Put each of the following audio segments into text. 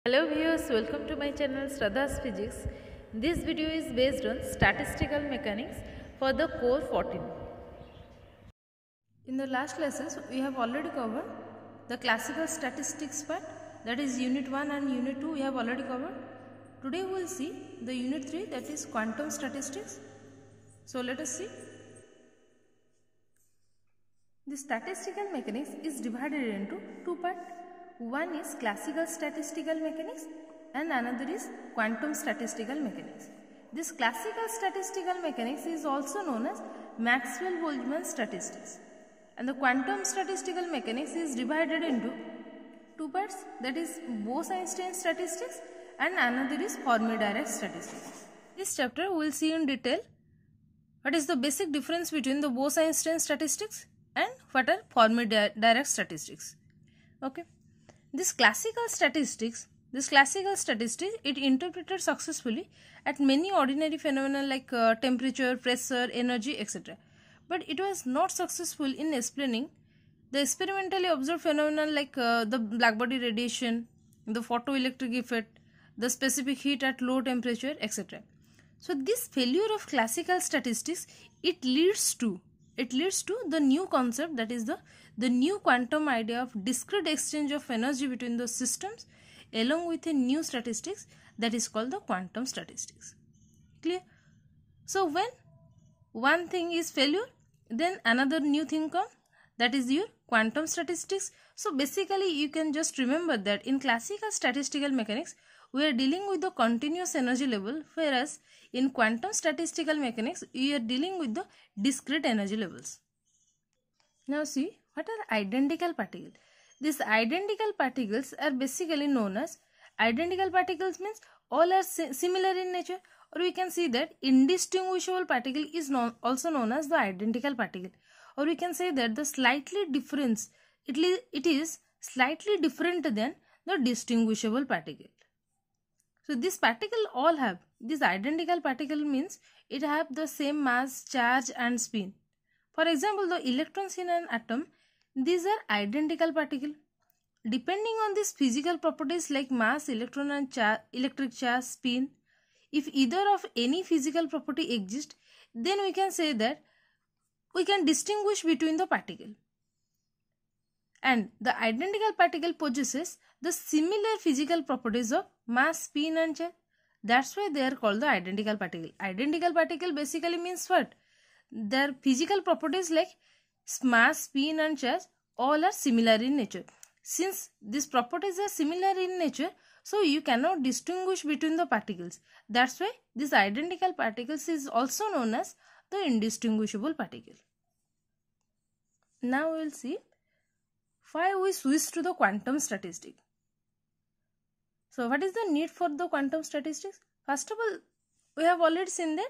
Hello viewers, welcome to my channel Shraddha's Physics. This video is based on statistical mechanics for the core 14. In the last classes, we have already covered the classical statistics part, that is unit 1 and unit 2 we have already covered. Today we will see the unit 3, that is quantum statistics. So let us see. The statistical mechanics is divided into two parts. One is classical statistical mechanics and another is quantum statistical mechanics. This classical statistical mechanics is also known as Maxwell-Boltzmann statistics, and the quantum statistical mechanics is divided into two parts, that is Bose-Einstein statistics and another is Fermi-Dirac statistics. This chapter we will see in detail what is the basic difference between the Bose-Einstein statistics and what are Fermi-Dirac statistics. Okay. This classical statistics, it interpreted successfully at many ordinary phenomena like temperature, pressure, energy, etc. But it was not successful in explaining the experimentally observed phenomena like the blackbody radiation, the photoelectric effect, the specific heat at low temperature, etc. So this failure of classical statistics, it leads to the new concept, that is the new quantum idea of discrete exchange of energy between the systems along with a new statistics that is called the quantum statistics. Clear? So when one thing is failure, then another new thing comes, that is your quantum statistics. So basically you can just remember that in classical statistical mechanics we are dealing with the continuous energy level, whereas in quantum statistical mechanics we are dealing with the discrete energy levels. Now see, what are identical particles? These identical particles are basically known as, identical particles means all are similar in nature, or we can see that indistinguishable particle is also known as the identical particle, or we can say that the slightly difference, it is slightly different than the distinguishable particle. So this particle all have, this identical particle means it have the same mass, charge and spin. For example, the electrons in an atom, these are identical particle. Depending on these physical properties like mass, electron and electric charge, spin, if either of any physical property exists, then we can say that we can distinguish between the particle. And the identical particle possesses the similar physical properties of mass, spin and charge. That's why they are called the identical particle. Identical particle basically means what? Their physical properties like mass, spin and charge all are similar in nature. Since these properties are similar in nature, so you cannot distinguish between the particles. That's why this identical particles is also known as the indistinguishable particle. Now we will see why we switch to the quantum statistics. So what is the need for the quantum statistics? First of all, we have already seen that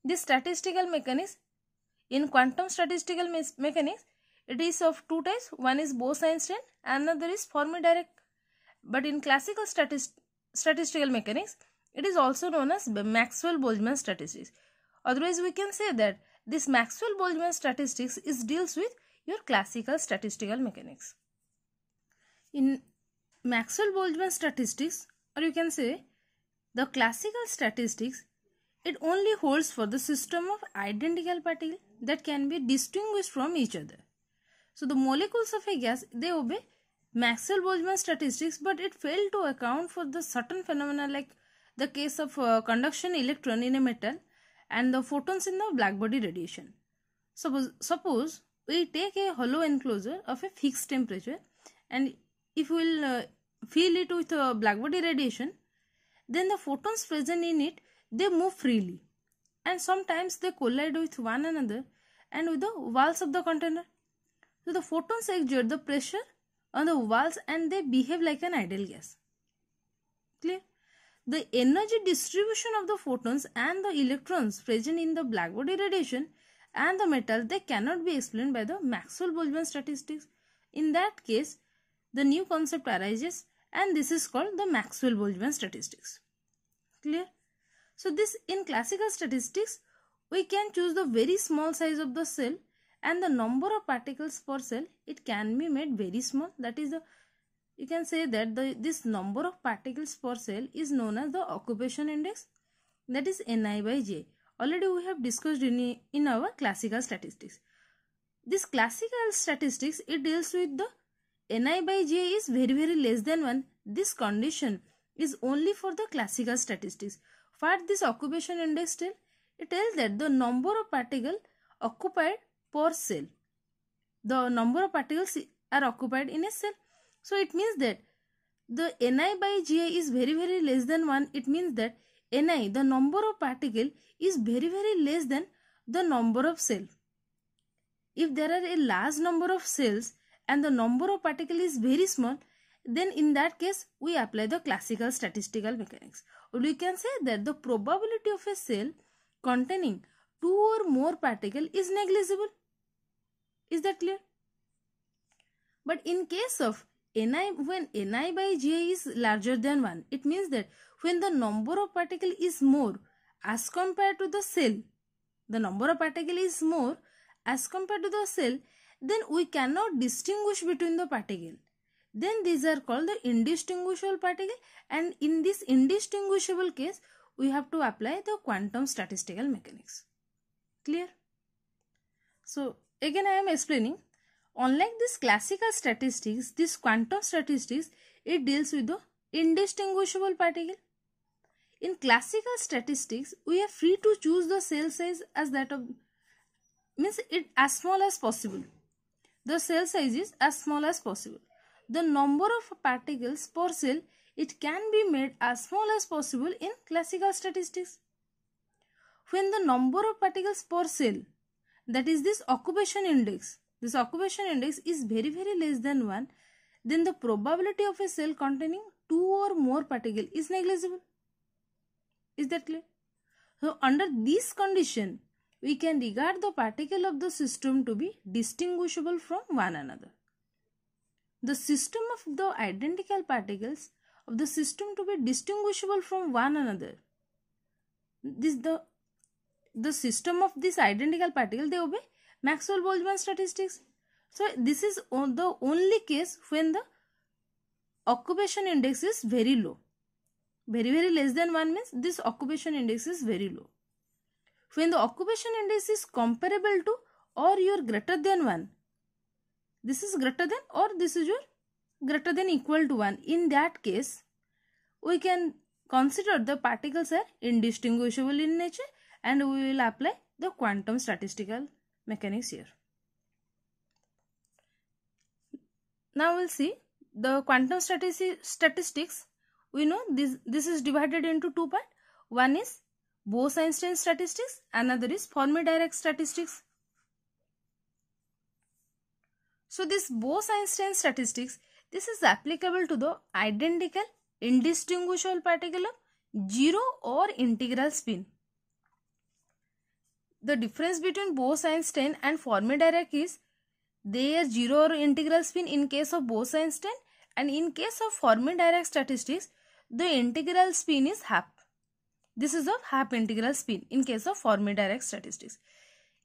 this statistical mechanics, in quantum statistical mechanics, it is of two types. One is Bose-Einstein, another is Fermi-Dirac. But in classical statistical mechanics, it is also known as Maxwell-Boltzmann statistics. Otherwise, we can say that this Maxwell-Boltzmann statistics deals with your classical statistical mechanics. In Maxwell-Boltzmann statistics, or you can say the classical statistics, it only holds for the system of identical particles that can be distinguished from each other. So the molecules of a gas, they obey Maxwell-Boltzmann statistics, but it failed to account for the certain phenomena like the case of conduction electron in a metal and the photons in the blackbody radiation. Suppose we take a hollow enclosure of a fixed temperature, and if we will fill it with blackbody radiation, then the photons present in it, they move freely, and sometimes they collide with one another and with the walls of the container. So the photons exert the pressure on the walls and they behave like an ideal gas. Clear? The energy distribution of the photons and the electrons present in the blackbody radiation and the metal, they cannot be explained by the Maxwell-Boltzmann statistics. In that case, the new concept arises, and this is called the Maxwell-Boltzmann statistics. Clear? So this, in classical statistics, we can choose the very small size of the cell, and the number of particles per cell, it can be made very small. That is the you can say that this number of particles per cell is known as the occupation index, that is Ni by J. Already we have discussed in our classical statistics. This classical statistics, it deals with the Ni by J is very less than 1. This condition is only for the classical statistics. What this occupation index tells? It tells that the number of particles occupied per cell. The number of particles are occupied in a cell. So it means that the Ni by J is very less than 1. It means that Ni, the number of particles, is very less than the number of cells. If there are a large number of cells and the number of particles is very small, then in that case we apply the classical statistical mechanics. Or we can say that the probability of a cell containing 2 or more particles is negligible. Is that clear? But in case of Ni, when Ni by J is larger than 1, it means that when the number of particles is more as compared to the cell, the number of particles is more as compared to the cell, then we cannot distinguish between the particles. Then these are called the indistinguishable particles, and in this indistinguishable case, we have to apply the quantum statistical mechanics. Clear? So again I am explaining, unlike this classical statistics, this quantum statistics, it deals with the indistinguishable particle. In classical statistics, we are free to choose the cell size as that of, means it as small as possible. The cell size is as small as possible. The number of particles per cell, it can be made as small as possible in classical statistics. When the number of particles per cell, that is this occupation index, this occupation index is very less than 1, then the probability of a cell containing 2 or more particles is negligible. Is that clear? So under this condition, we can regard the particle of the system to be distinguishable from one another. The system of the identical particles of the system to be distinguishable from one another. This the system of this identical particle, they obey Maxwell-Boltzmann statistics. So this is the only case when the occupation index is very low. Very less than 1 means this occupation index is very low. When the occupation index is comparable to or your greater than 1, this is greater than or this is your greater than equal to 1. In that case, we can consider the particles are indistinguishable in nature and we will apply the quantum statistical mechanics here. Now we'll see the quantum statistics. We know this is divided into 2 parts. One is Bose-Einstein statistics, another is Fermi-Dirac statistics. So this Bose-Einstein statistics, this is applicable to the identical indistinguishable particle of 0 or integral spin. The difference between Bose-Einstein and Fermi-Dirac is they are 0 or integral spin in case of Bose-Einstein, and in case of Fermi-Dirac statistics, the integral spin is half. This is of half integral spin in case of Fermi-Dirac statistics.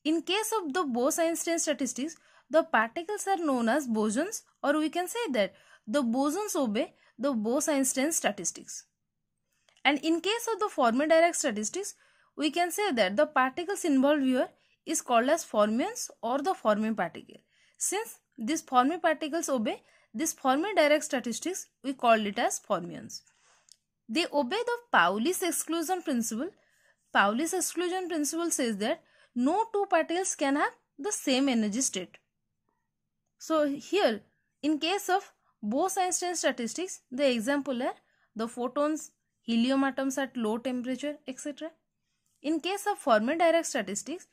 In case of the Bose-Einstein statistics, the particles are known as bosons, or we can say that the bosons obey the Bose-Einstein statistics. And in case of the Fermi-Dirac statistics, we can say that the particles involved here is called as fermions or the Fermi particle. Since these Fermi particles obey this Fermi-Dirac statistics, we call it as fermions. They obey the Pauli's exclusion principle. Pauli's exclusion principle says that no two particles can have the same energy state. So here, in case of Bose-Einstein statistics, the example are the photons, helium atoms at low temperature, etc. In case of Fermi-Dirac statistics,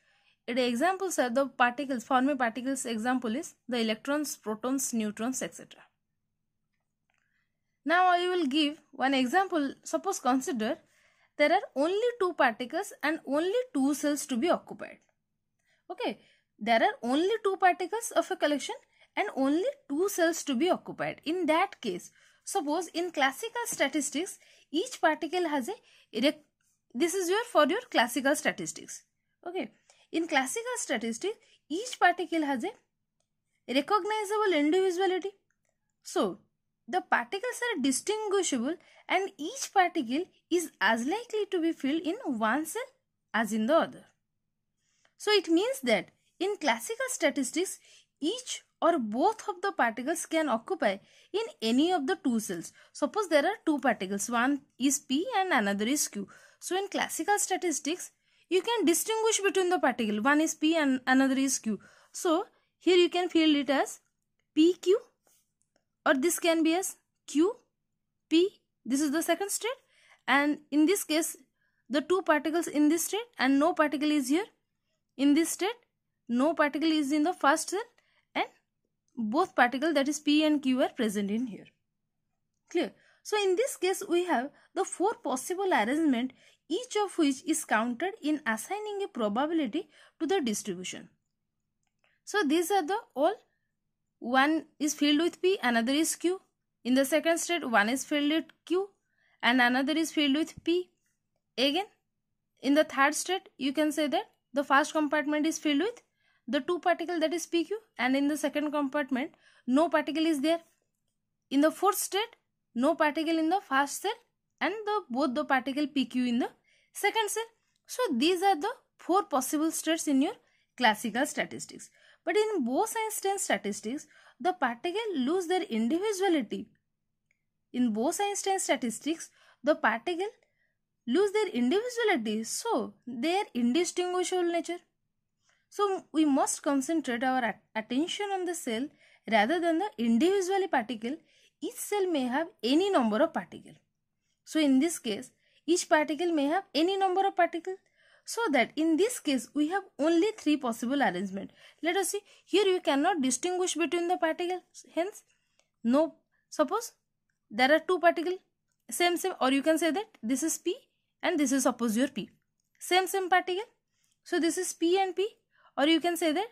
the examples are the particles, Fermi particles example is the electrons, protons, neutrons, etc. Now I will give one example. Suppose consider there are only 2 particles and only 2 cells to be occupied. Okay, there are only 2 particles of a collection and only 2 cells to be occupied. In that case, suppose in classical statistics, each particle has a, this is for your classical statistics. Okay, in classical statistics, each particle has a recognizable individuality. So, the particles are distinguishable and each particle is as likely to be filled in one cell as in the other. So it means that in classical statistics, each or both of the particles can occupy in any of the two cells. Suppose there are two particles, one is P and another is Q. So in classical statistics, you can distinguish between the particle, one is P and another is Q. So here you can fill it as PQ, or this can be as Q, P. This is the second state, and in this case, the two particles in this state and no particle is here. In this state, no particle is in the first cell and both particles, that is P and Q, are present in here. Clear? So in this case, we have the four possible arrangement, each of which is counted in assigning a probability to the distribution. So these are the all. One is filled with P, another is Q. In the second state, one is filled with Q and another is filled with P. Again, in the third state, you can say that the first compartment is filled with the two particle, that is PQ, and in the second compartment, no particle is there. In the fourth state, no particle in the first cell and both the particle PQ in the second cell. So these are the four possible states in your classical statistics. But in Bose-Einstein statistics, the particle lose their individuality. In Bose-Einstein statistics, the particle lose their individuality, so they are indistinguishable nature. So we must concentrate our attention on the cell rather than the individual particle. Each cell may have any number of particles. So in this case, each particle may have any number of particles. So that in this case, we have only three possible arrangement. Let us see. Here you cannot distinguish between the particles. Hence, no. Suppose there are two particles, same, or you can say that this is P and this is suppose your P. Same particle. So this is P and P. Or you can say that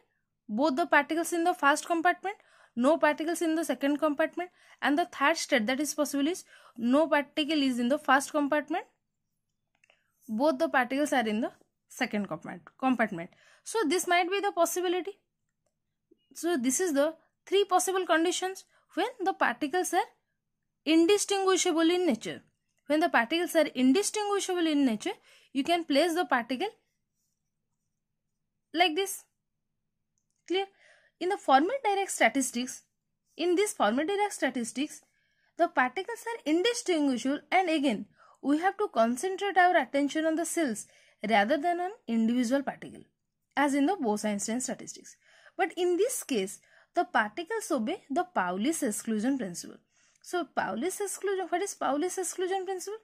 both the particles in the first compartment, no particles in the second compartment, and the third state that is possible is no particle is in the first compartment, both the particles are in the second compartment. So this might be the possibility. So this is the three possible conditions when the particles are indistinguishable in nature. When the particles are indistinguishable in nature, you can place the particle like this. Clear? In the Fermi-Dirac statistics, the particles are indistinguishable, and again we have to concentrate our attention on the cells rather than on individual particle, as in the Bose-Einstein statistics. But in this case, the particles obey the Pauli's exclusion principle. So Pauli's exclusion, what is Pauli's exclusion principle?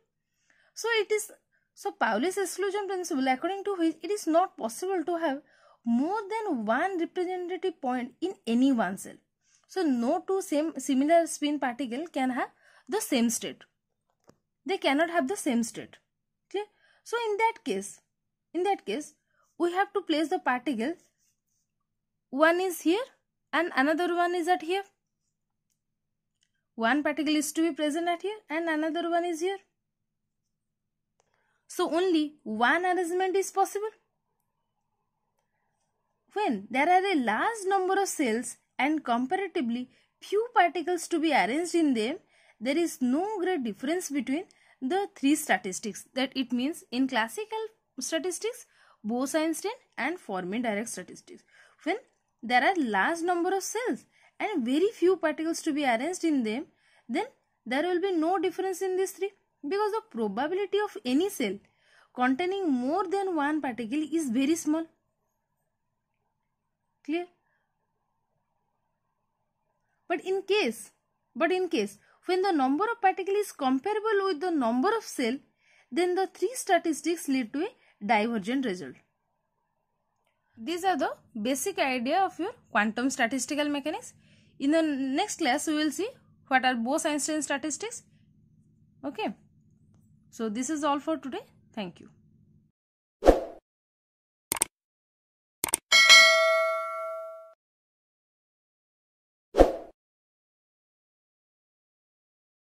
So Pauli's exclusion principle, according to which it is not possible to have more than one representative point in any one cell. So no two similar spin particle can have the same state. They cannot have the same state. Clear? So in that case, we have to place the particle. One is here and another one is at here. One particle is to be present at here and another one is here. So only one arrangement is possible. When there are a large number of cells and comparatively few particles to be arranged in them, there is no great difference between the three statistics. That it means in classical statistics, Bose-Einstein and Fermi-Dirac statistics. When there are large number of cells and very few particles to be arranged in them, then there will be no difference in these three, because the probability of any cell containing more than one particle is very small. Clear? But in case when the number of particles is comparable with the number of cells, then the three statistics lead to a divergent result. These are the basic idea of your quantum statistical mechanics. In the next class, we will see what are Bose-Einstein statistics. Okay. So this is all for today. Thank you.